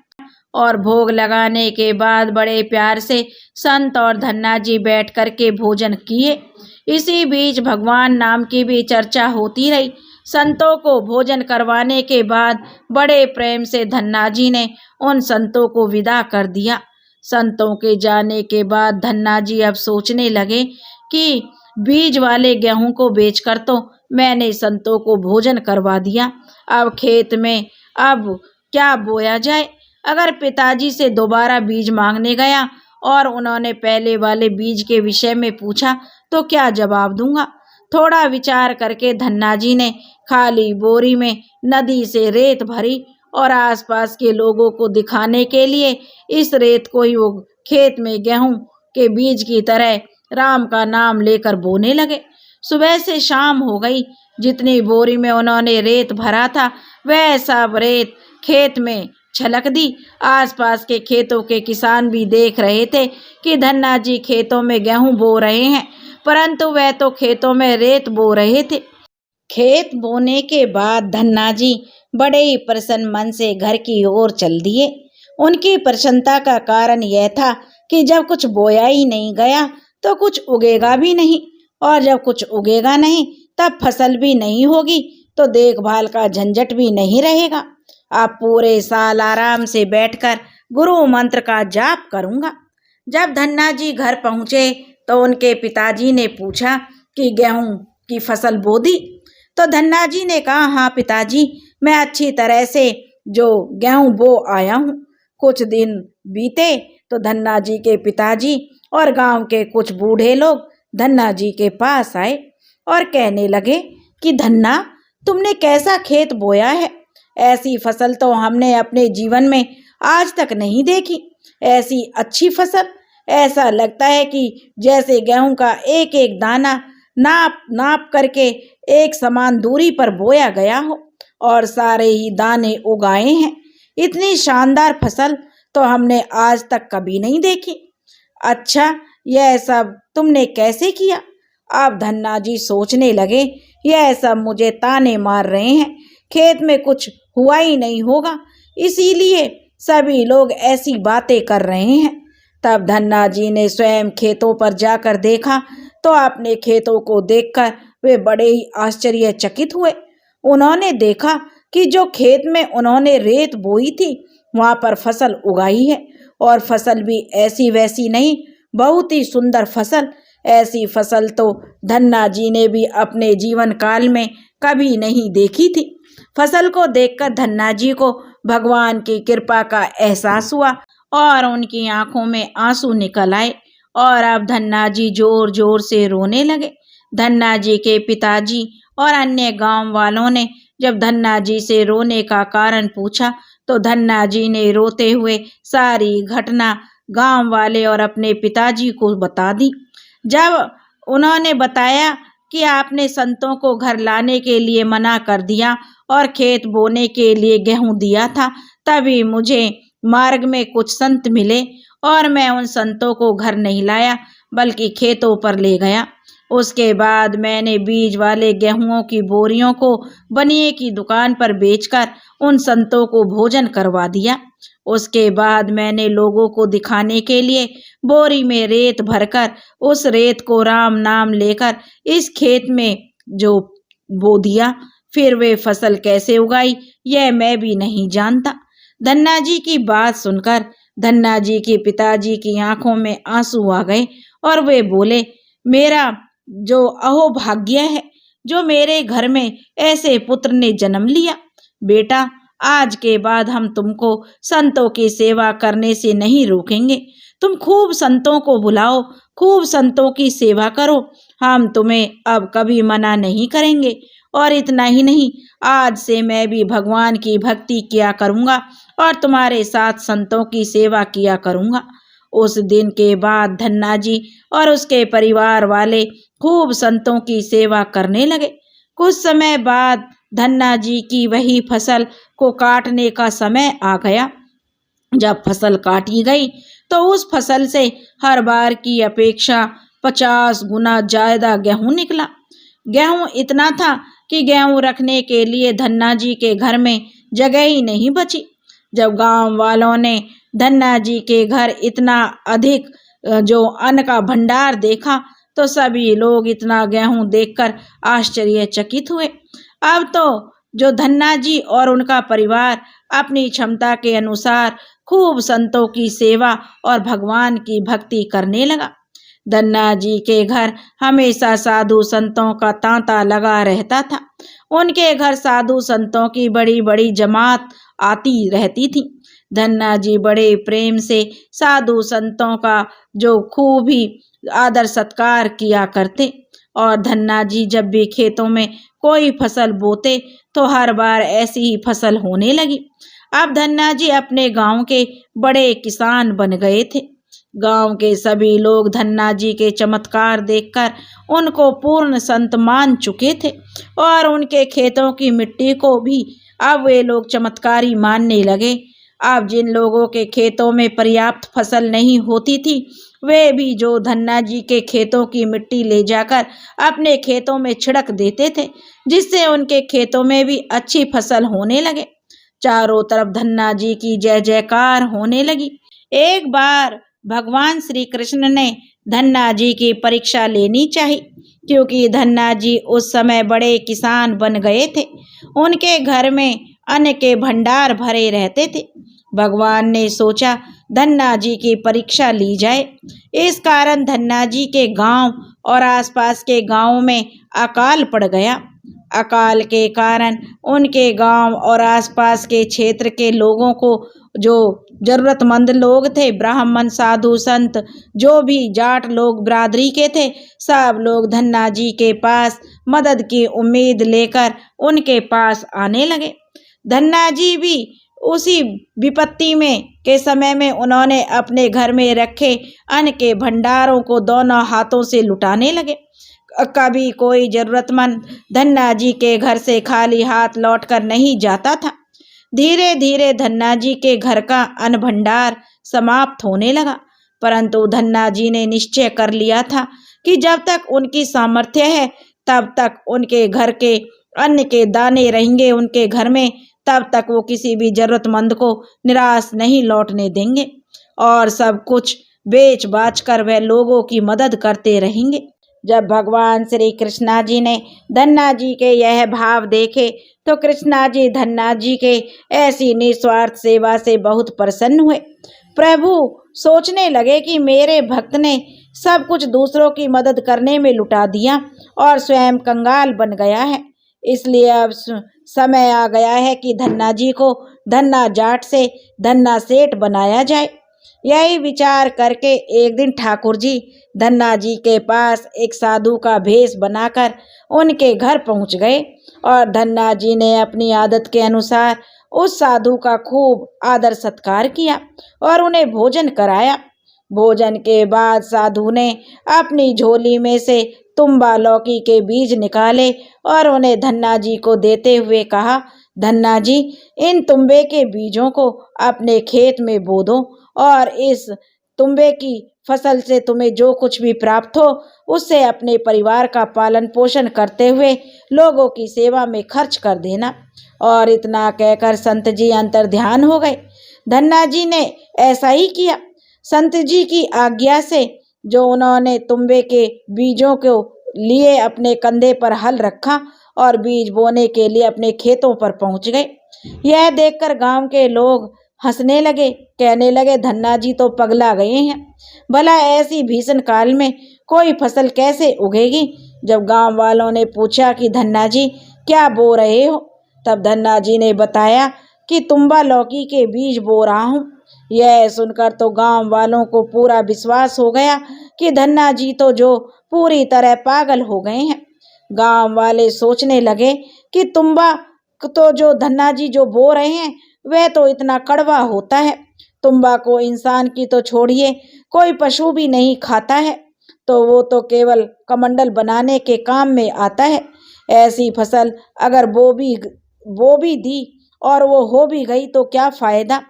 और भोग लगाने के बाद बड़े प्यार से संत और धन्ना जी बैठ कर के भोजन किए। इसी बीच भगवान नाम की भी चर्चा होती रही। संतों को भोजन करवाने के बाद बड़े प्रेम से धन्ना जी ने उन संतों को विदा कर दिया। संतों के जाने के बाद धन्ना जी अब सोचने लगे कि बीज वाले गेहूं को बेचकर तो मैंने संतों को भोजन करवा दिया, अब खेत में अब क्या बोया जाए। अगर पिताजी से दोबारा बीज मांगने गया और उन्होंने पहले वाले बीज के विषय में पूछा तो क्या जवाब दूंगा। थोड़ा विचार करके धन्ना जी ने खाली बोरी में नदी से रेत भरी और आसपास के लोगों को दिखाने के लिए इस रेत को ही वो खेत में गेहूं के बीज की तरह राम का नाम लेकर बोने लगे। सुबह से शाम हो गई। जितनी बोरी में उन्होंने रेत भरा था, वह सब रेत खेत में छलक दी। आसपास के खेतों के किसान भी देख रहे थे कि धन्ना जी खेतों में गेहूं बो रहे हैं, परंतु वह तो खेतों में रेत बो रहे थे। खेत बोने के बाद धन्ना जी बड़े ही प्रसन्न मन से घर की ओर चल दिए। उनकी प्रसन्नता का कारण यह था कि जब कुछ बोया ही नहीं गया तो कुछ उगेगा भी नहीं, और जब कुछ उगेगा नहीं तब फसल भी नहीं होगी, तो देखभाल का झंझट भी नहीं रहेगा। अब पूरे साल आराम से बैठकर गुरु मंत्र का जाप करूंगा। जब धन्ना जी घर पहुंचे तो उनके पिताजी ने पूछा कि गेहूं की फसल बो दी? तो धन्ना जी ने कहा, हाँ पिताजी, मैं अच्छी तरह से जो गेहूं बो आया हूँ। कुछ दिन बीते तो धन्ना जी के पिताजी और गांव के कुछ बूढ़े लोग धन्ना जी के पास आए और कहने लगे कि धन्ना, तुमने कैसा खेत बोया है? ऐसी फसल तो हमने अपने जीवन में आज तक नहीं देखी। ऐसी अच्छी फसल, ऐसा लगता है कि जैसे गेहूं का एक एक दाना नाप नाप करके एक समान दूरी पर बोया गया हो और सारे ही दाने उगाए हैं। इतनी शानदार फसल तो हमने आज तक कभी नहीं देखी। अच्छा, यह सब तुमने कैसे किया? अब धन्ना जी सोचने लगे, यह सब मुझे ताने मार रहे हैं, खेत में कुछ हुआ ही नहीं होगा, इसीलिए सभी लोग ऐसी बातें कर रहे हैं। तब धन्ना जी ने स्वयं खेतों पर जाकर देखा तो अपने खेतों को देखकर वे बड़े ही आश्चर्यचकित हुए। उन्होंने देखा कि जो खेत में उन्होंने रेत बोई थी, वहां पर फसल उगाई है, और फसल भी ऐसी वैसी नहीं, बहुत ही सुंदर फसल। ऐसी फसल तो धन्ना जी ने भी अपने जीवन काल में कभी नहीं देखी थी। फसल को देखकर धन्ना जी को भगवान की कृपा का एहसास हुआ और उनकी आंखों में आंसू निकल आए और अब धन्ना जी जोर जोर से रोने लगे। धन्ना जी के पिताजी और अन्य गांव वालों ने जब धन्ना जी से रोने का कारण पूछा तो धन्ना जी ने रोते हुए सारी घटना गांव वाले और अपने पिताजी को बता दी। जब उन्होंने बताया कि आपने संतों को घर लाने के लिए मना कर दिया और खेत बोने के लिए गेहूं दिया था, तभी मुझे मार्ग में कुछ संत मिले और मैं उन संतों को घर नहीं लाया बल्कि खेतों पर ले गया। उसके बाद मैंने बीज वाले गेहूं की बोरियों को बनिए की दुकान पर बेचकर उन संतों को भोजन करवा दिया। उसके बाद मैंने लोगों को दिखाने के लिए बोरी में रेत भरकर उस रेत को राम नाम लेकर इस खेत में जो बो दिया। फिर वे फसल कैसे उगाई यह मैं भी नहीं जानता। धन्ना जी की बात सुनकर धन्ना जी के पिताजी की आंखों में आंसू आ गए और वे बोले, मेरा जो अहोभाग्य है जो मेरे घर में ऐसे पुत्र ने जन्म लिया। बेटा, आज के बाद हम तुमको संतों की सेवा करने से नहीं रोकेंगे। तुम खूब संतों को बुलाओ, खूब संतों की सेवा करो, हम तुम्हें अब कभी मना नहीं करेंगे। और इतना ही नहीं, आज से मैं भी भगवान की भक्ति किया करूँगा और तुम्हारे साथ संतों की सेवा किया करूँगा। उस दिन के बाद धन्ना जी और उसके परिवार वाले खूब संतों की सेवा करने लगे। कुछ समय बाद धन्ना जी की वही फसल को काटने का समय आ गया। जब फसल काटी गई तो उस फसल से हर बार की अपेक्षा 50 गुना ज्यादा गेहूं निकला। गेहूं इतना था कि गेहूं रखने के लिए धन्ना जी के घर में जगह ही नहीं बची। जब गांव वालों ने धन्ना जी के घर इतना अधिक जो अन्न का भंडार देखा तो सभी लोग इतना गेहूं देखकर आश्चर्यचकित हुए। अब तो जो धन्ना जी और उनका परिवार अपनी क्षमता के अनुसार खूब संतों की सेवा और भगवान की भक्ति करने लगा। धन्ना जी के घर हमेशा साधु संतों का तांता लगा रहता था। उनके घर साधु संतों की बड़ी बड़ी जमात आती रहती थी। धन्ना जी बड़े प्रेम से साधु संतों का जो खूब ही आदर सत्कार किया करते और धन्ना जी जब भी खेतों में कोई फसल बोते तो हर बार ऐसी ही फसल होने लगी। अब धन्ना जी अपने गांव के बड़े किसान बन गए थे। गांव के सभी लोग धन्ना जी के चमत्कार देखकर उनको पूर्ण संत मान चुके थे और उनके खेतों की मिट्टी को भी अब वे लोग चमत्कारी मानने लगे। अब जिन लोगों के खेतों में पर्याप्त फसल नहीं होती थी वे भी जो धन्ना जी के खेतों की मिट्टी ले जाकर अपने खेतों में छिड़क देते थे, जिससे उनके खेतों में भी अच्छी फसल होने लगे। चारों तरफ धन्ना जी की जय जयकार होने लगी। एक बार भगवान श्री कृष्ण ने धन्ना जी की परीक्षा लेनी चाहिए, क्योंकि धन्ना जी उस समय बड़े किसान बन गए थे। उनके घर में अन्न के भंडार भरे रहते थे। भगवान ने सोचा धन्ना जी की परीक्षा ली जाए। इस कारण धन्ना जी के गांव और आसपास के गांवों में अकाल पड़ गया। अकाल के कारण उनके गांव और आसपास के क्षेत्र के लोगों को, जो जरूरतमंद लोग थे, ब्राह्मण साधु संत, जो भी जाट लोग बिरादरी के थे, सब लोग धन्ना जी के पास मदद की उम्मीद लेकर उनके पास आने लगे। धन्ना जी भी उसी विपत्ति में के समय में उन्होंने अपने घर में रखे अन्न के भंडारों को दोनों हाथों से लुटाने लगे। कभी कोई जरूरतमंद धन्ना जी के घर से खाली हाथ लौटकर नहीं जाता था। धीरे धीरे धन्ना जी के घर का अन्न भंडार समाप्त होने लगा, परंतु धन्ना जी ने निश्चय कर लिया था कि जब तक उनकी सामर्थ्य है तब तक उनके घर के अन्न के दाने रहेंगे उनके घर में, तब तक वो किसी भी जरूरतमंद को निराश नहीं लौटने देंगे और सब कुछ बेच बाच कर वह लोगों की मदद करते रहेंगे। जब भगवान श्री कृष्णा जी ने धन्ना जी के यह भाव देखे तो कृष्णा जी धन्ना जी के ऐसी निस्वार्थ सेवा से बहुत प्रसन्न हुए। प्रभु सोचने लगे कि मेरे भक्त ने सब कुछ दूसरों की मदद करने में लुटा दिया और स्वयं कंगाल बन गया है, इसलिए अब समय आ गया है कि धन्ना जी को धन्ना जाट से धन्ना सेठ बनाया जाए। यही विचार करके एक दिन ठाकुर जी धन्ना जी के पास एक साधु का भेष बनाकर उनके घर पहुंच गए और धन्ना जी ने अपनी आदत के अनुसार उस साधु का खूब आदर सत्कार किया और उन्हें भोजन कराया। भोजन के बाद साधु ने अपनी झोली में से तुम्बा लौकी के बीज निकाले और उन्हें धन्ना जी को देते हुए कहा, धन्ना जी, इन तुम्बे के बीजों को अपने खेत में बो दो और इस तुम्बे की फसल से तुम्हें जो कुछ भी प्राप्त हो उससे अपने परिवार का पालन पोषण करते हुए लोगों की सेवा में खर्च कर देना। और इतना कहकर संत जी अंतर्ध्यान हो गए। धन्ना जी ने ऐसा ही किया। संत जी की आज्ञा से जो उन्होंने तुम्बे के बीजों को लिए अपने कंधे पर हल रखा और बीज बोने के लिए अपने खेतों पर पहुंच गए। यह देखकर गांव के लोग हंसने लगे, कहने लगे, धन्ना जी तो पगला गए हैं, भला ऐसी भीषण काल में कोई फसल कैसे उगेगी। जब गांव वालों ने पूछा कि धन्ना जी क्या बो रहे हो, तब धन्ना जी ने बताया कि तुम्बा लौकी के बीज बो रहा हूँ। यह सुनकर तो गांव वालों को पूरा विश्वास हो गया कि धन्ना जी तो जो पूरी तरह पागल हो गए हैं। गांव वाले सोचने लगे कि तुम्बा तो जो धन्ना जी जो बो रहे हैं वह तो इतना कड़वा होता है, तुम्बा को इंसान की तो छोड़िए कोई पशु भी नहीं खाता है, तो वो तो केवल कमंडल बनाने के काम में आता है। ऐसी फसल अगर बो भी दी और वो हो भी गई तो क्या फायदा।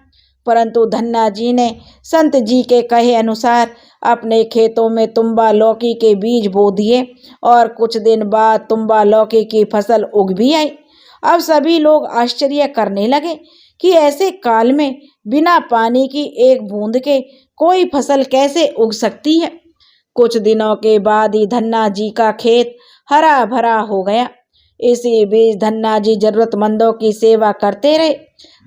परंतु धन्ना जी ने संत जी के कहे अनुसार अपने खेतों में तुम्बा लौकी के बीज बो दिए और कुछ दिन बाद तुम्बा लौकी की फसल उग भी आई। अब सभी लोग आश्चर्य करने लगे कि ऐसे काल में बिना पानी की एक बूंद के कोई फसल कैसे उग सकती है। कुछ दिनों के बाद ही धन्ना जी का खेत हरा भरा हो गया। इसी बीच धन्ना जी जरूरतमंदों की सेवा करते रहे।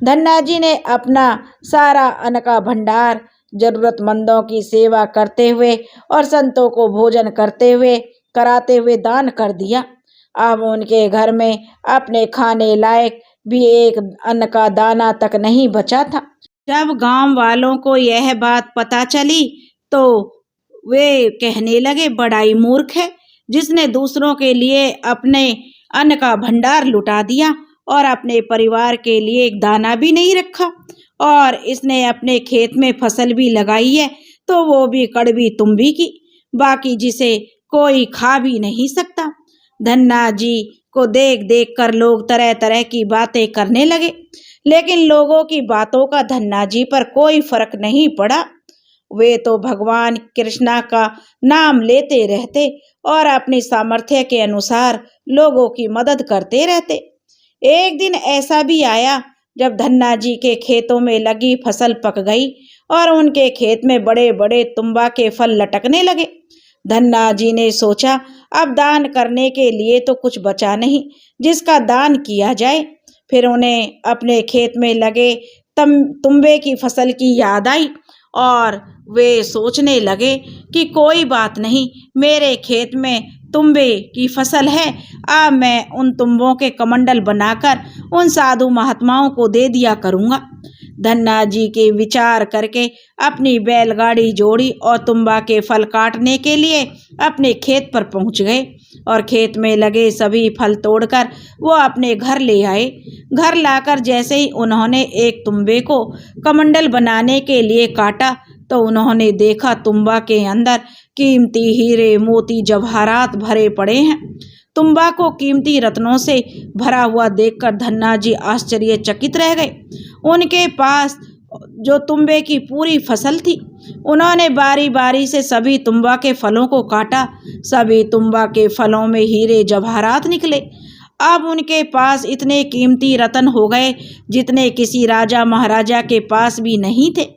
धन्ना जी ने अपना सारा अन्न का भंडार जरूरतमंदों की सेवा करते हुए और संतों को भोजन कराते हुए दान कर दिया। अब उनके घर में अपने खाने लायक भी एक अन्न का दाना तक नहीं बचा था। जब गांव वालों को यह बात पता चली तो वे कहने लगे, बड़ा ही मूर्ख है जिसने दूसरों के लिए अपने अन्न का भंडार लुटा दिया और अपने परिवार के लिए एक दाना भी नहीं रखा, और इसने अपने खेत में फसल भी लगाई है तो वो भी कड़वी तुम्बी की, बाकी जिसे कोई खा भी नहीं सकता। धन्ना जी को देख देख कर लोग तरह तरह की बातें करने लगे, लेकिन लोगों की बातों का धन्ना जी पर कोई फर्क नहीं पड़ा। वे तो भगवान कृष्णा का नाम लेते रहते और अपनी सामर्थ्य के अनुसार लोगों की मदद करते रहते। एक दिन ऐसा भी आया जब धन्ना जी के खेतों में लगी फसल पक गई और उनके खेत में बड़े बड़े तुम्बा के फल लटकने लगे। धन्ना जी ने सोचा, अब दान करने के लिए तो कुछ बचा नहीं जिसका दान किया जाए। फिर उन्हें अपने खेत में लगे तुम्बे की फसल की याद आई और वे सोचने लगे कि कोई बात नहीं, मेरे खेत में तुम्बे की फसल है, अब मैं उन तुम्बों के कमंडल बनाकर उन साधु महात्माओं को दे दिया करूँगा। धन्ना जी के विचार करके अपनी बैलगाड़ी जोड़ी और तुम्बा के फल काटने के लिए अपने खेत पर पहुंच गए और खेत में लगे सभी फल तोड़कर वो अपने घर ले आए। घर लाकर जैसे ही उन्होंने एक तुम्बे को कमंडल बनाने के लिए काटा तो उन्होंने देखा तुम्बा के अंदर कीमती हीरे मोती जवाहरात भरे पड़े हैं। तुम्बा को कीमती रत्नों से भरा हुआ देखकर धन्ना जी आश्चर्यचकित रह गए। उनके पास जो तुम्बे की पूरी फसल थी, उन्होंने बारी बारी से सभी तुम्बा के फलों को काटा। सभी तुम्बा के फलों में हीरे जवाहरात निकले। अब उनके पास इतने कीमती रत्न हो गए जितने किसी राजा महाराजा के पास भी नहीं थे।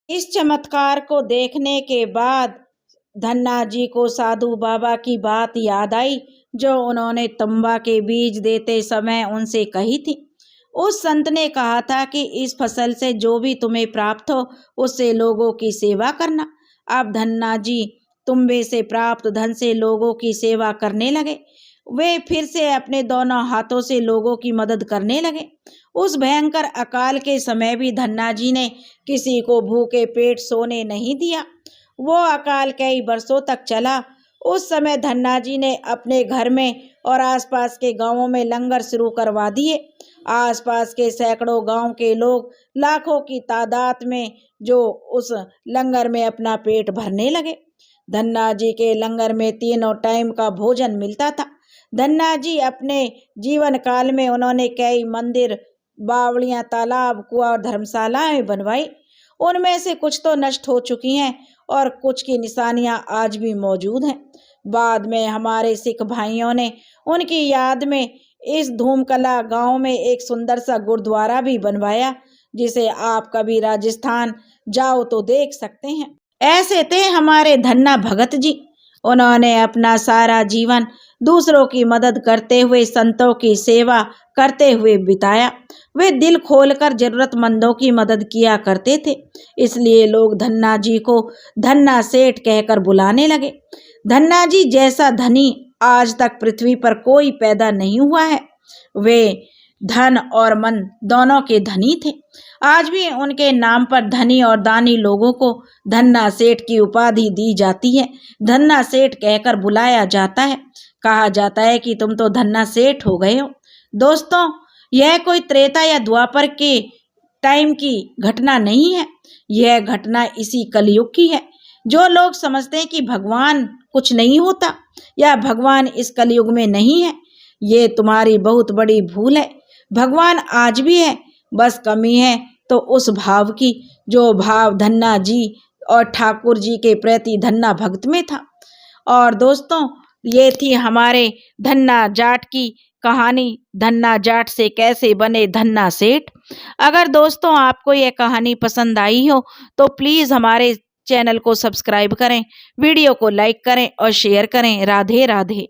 इस चमत्कार को देखने के बाद धन्ना जी को साधु बाबा की बात याद आई जो उन्होंने तुम्बा के बीज देते समय उनसे कही थी। उस संत ने कहा था कि इस फसल से जो भी तुम्हें प्राप्त हो उससे लोगों की सेवा करना। अब धन्ना जी तुम्बे से प्राप्त धन से लोगों की सेवा करने लगे। वे फिर से अपने दोनों हाथों से लोगों की मदद करने लगे। उस भयंकर अकाल के समय भी धन्ना जी ने किसी को भूखे पेट सोने नहीं दिया। वो अकाल कई वर्षों तक चला। उस समय धन्ना जी ने अपने घर में और आसपास के गांवों में लंगर शुरू करवा दिए। आसपास के सैकड़ों गांव के लोग लाखों की तादाद में जो उस लंगर में अपना पेट भरने लगे। धन्ना जी के लंगर में तीनों टाइम का भोजन मिलता था। धन्ना जी अपने जीवन काल में उन्होंने कई मंदिर, बावड़ियां, तालाब, कुआं और धर्मशालाएं बनवाई। उनमें से कुछ तो नष्ट हो चुकी हैं और कुछ की निशानियां आज भी मौजूद हैं। बाद में हमारे सिख भाइयों ने उनकी याद में इस धूमकला गांव में एक सुंदर सा गुरुद्वारा भी बनवाया, जिसे आप कभी राजस्थान जाओ तो देख सकते हैं। ऐसे थे हमारे धन्ना भगत जी। उन्होंने अपना सारा जीवन दूसरों की मदद करते हुए, संतों की सेवा करते हुए बिताया। वे दिल खोलकर जरूरतमंदों की मदद किया करते थे, इसलिए लोग धन्ना जी को धन्ना सेठ कहकर बुलाने लगे। धन्ना जी जैसा धनी आज तक पृथ्वी पर कोई पैदा नहीं हुआ है। वे धन और मन दोनों के धनी थे। आज भी उनके नाम पर धनी और दानी लोगों को धन्ना सेठ की उपाधि दी जाती है। धन्ना सेठ कहकर बुलाया जाता है। कहा जाता है कि तुम तो धन्ना सेठ हो गए हो। दोस्तों, यह कोई त्रेता या द्वापर के टाइम की घटना नहीं है। यह घटना इसी कलयुग की है। जो लोग समझते हैं कि भगवान कुछ नहीं होता या भगवान इस कलयुग में नहीं है, ये तुम्हारी बहुत बड़ी भूल है। भगवान आज भी है, बस कमी है तो उस भाव की जो भाव धन्ना जी और ठाकुर जी के प्रति धन्ना भक्त में था। और दोस्तों, ये थी हमारे धन्ना जाट की कहानी, धन्ना जाट से कैसे बने धन्ना सेठ। अगर दोस्तों आपको ये कहानी पसंद आई हो तो प्लीज़ हमारे चैनल को सब्सक्राइब करें, वीडियो को लाइक करें और शेयर करें। राधे राधे।